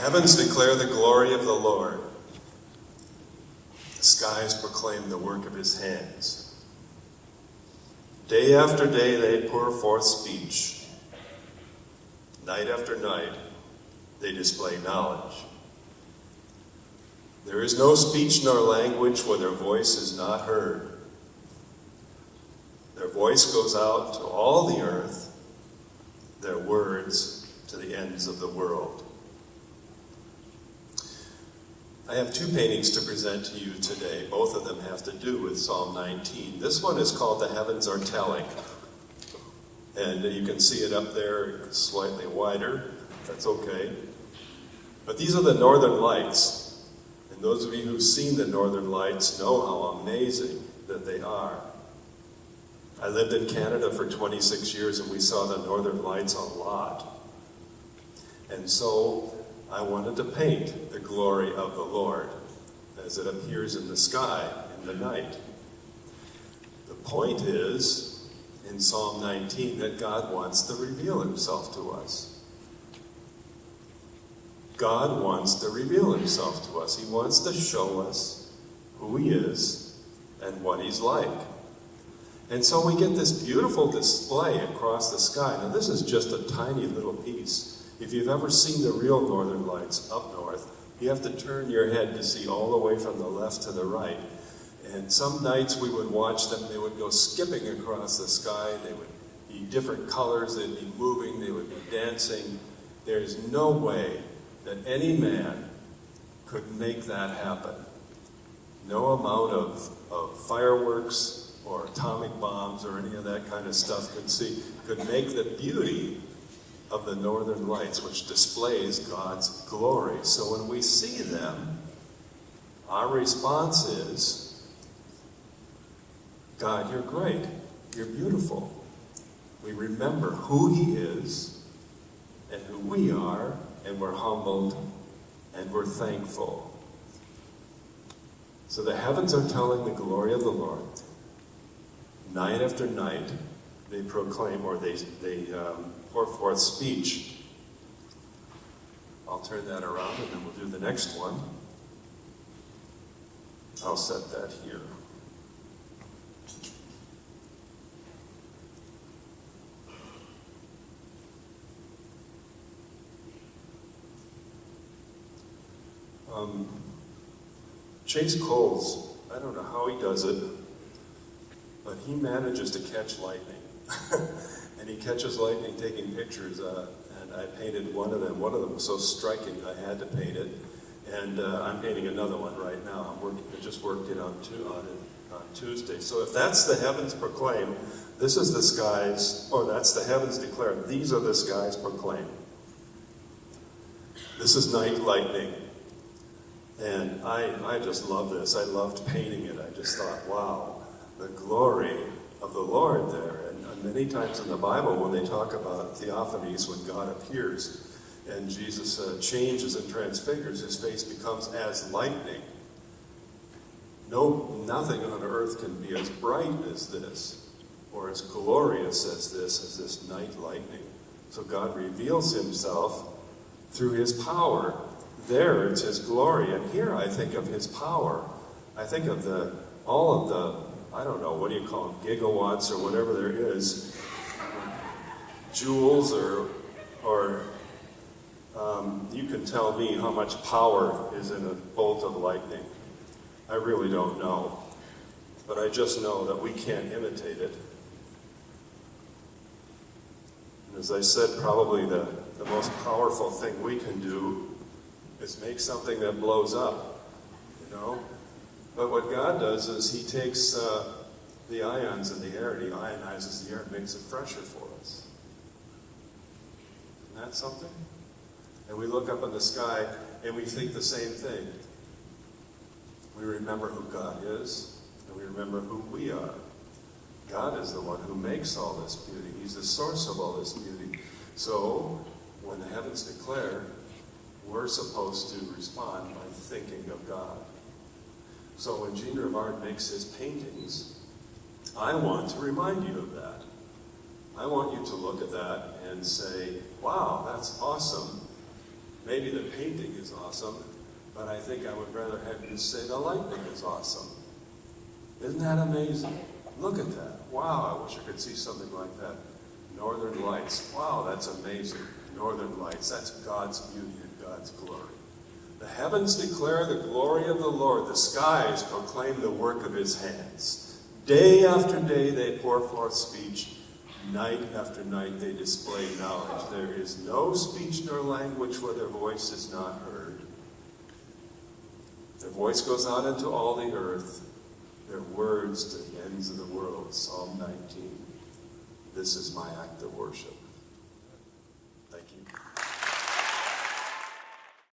Heavens declare the glory of the Lord. The skies proclaim the work of his hands. Day after day they pour forth speech. Night after night they display knowledge. There is no speech nor language where their voice is not heard. Their voice goes out to all the earth, their words to the ends of the world. I have two paintings to present to you today. Both of them have to do with Psalm 19. This one is called The Heavens Are Telling. And you can see it up there. It's slightly wider. That's okay. But these are the Northern Lights. And those of you who've seen the Northern Lights know how amazing that they are. I lived in Canada for 26 years and we saw the Northern Lights a lot. And so I wanted to paint the glory of the Lord as it appears in the sky in the night. The point is, in Psalm 19, that God wants to reveal himself to us. God wants to reveal himself to us. He wants to show us who he is and what he's like. And so we get this beautiful display across the sky. Now this is just a tiny little piece. If you've ever seen the real Northern Lights up north, you have to turn your head to see all the way from the left to the right. And some nights we would watch them, they would go skipping across the sky, they would be different colors, they'd be moving, they would be dancing. There's no way that any man could make that happen. No amount of fireworks or atomic bombs or any of that kind of stuff could make the beauty of the Northern Lights, which displays God's glory. So when we see them, our response is, God, you're great. You're beautiful. We remember who he is and who we are, and we're humbled and we're thankful. So the heavens are telling the glory of the Lord. Night after night, they proclaim, or they pour forth speech. I'll turn that around and then we'll do the next one. I'll set that here. Chase Coles, I don't know how he does it, but he manages to catch lightning. And he catches lightning taking pictures, and I painted one of them. One of them was so striking I had to paint it. And I'm painting another one right now. I just worked it on Tuesday. So if that's the heavens proclaim, this is the skies, or that's the heavens declare. These are the skies proclaim. This is night lightning. And I just love this. I loved painting it. I just thought, wow, the glory of the Lord there. And many times in the Bible, when they talk about theophanies, when God appears and Jesus changes and transfigures, his face becomes as lightning. Nothing on earth can be as bright as this, or as glorious as this night lightning. So God reveals himself through his power. There it's his glory. And here I think of his power. I think of all of the, I don't know, what do you call them, gigawatts or whatever there is, joules or you can tell me how much power is in a bolt of lightning. I really don't know. But I just know that we can't imitate it. And as I said, probably the most powerful thing we can do is make something that blows up, you know? But what God does is he takes the ions in the air and he ionizes the air and makes it fresher for us. Isn't that something? And we look up in the sky and we think the same thing. We remember who God is and we remember who we are. God is the one who makes all this beauty. He's the source of all this beauty. So when the heavens declare, we're supposed to respond by thinking of God. So when Jean Rivard makes his paintings, I want to remind you of that. I want you to look at that and say, wow, that's awesome. Maybe the painting is awesome, but I think I would rather have you say the lightning is awesome. Isn't that amazing? Look at that. Wow, I wish I could see something like that. Northern Lights. Wow, that's amazing. Northern Lights. That's God's beauty and God's glory. The heavens declare the glory of the Lord. The skies proclaim the work of his hands. Day after day they pour forth speech. Night after night they display knowledge. There is no speech nor language where their voice is not heard. Their voice goes out into all the earth. Their words to the ends of the world. Psalm 19. This is my act of worship.